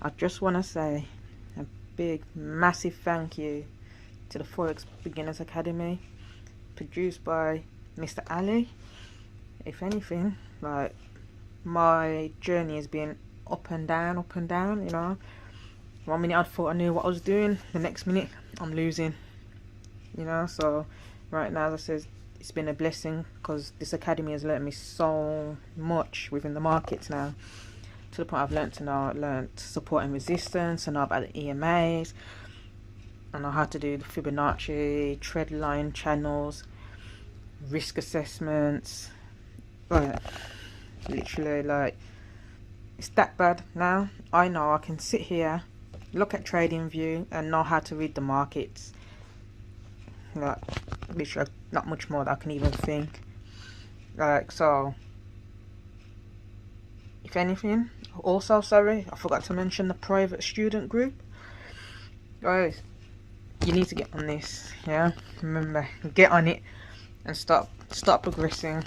I just want to say a big, massive thank you to the Forex Beginners Academy, produced by Mr. Ali. If anything, like, my journey has been up and down, you know. 1 minute I thought I knew what I was doing, the next minute I'm losing, you know. So right now, as I said, it's been a blessing, because this academy has learnt me so much within the markets now, to the point I've learnt support and resistance, and know about the EMAs, I know how to do the Fibonacci, trend line channels, risk assessments. Like, literally, like, it's that bad now. I know I can sit here, look at TradingView, and know how to read the markets. Like, literally, not much more that I can even think. Like, so, if anything, also, sorry, I forgot to mention the private student group. Guys, you need to get on this, yeah? Remember, get on it and start progressing.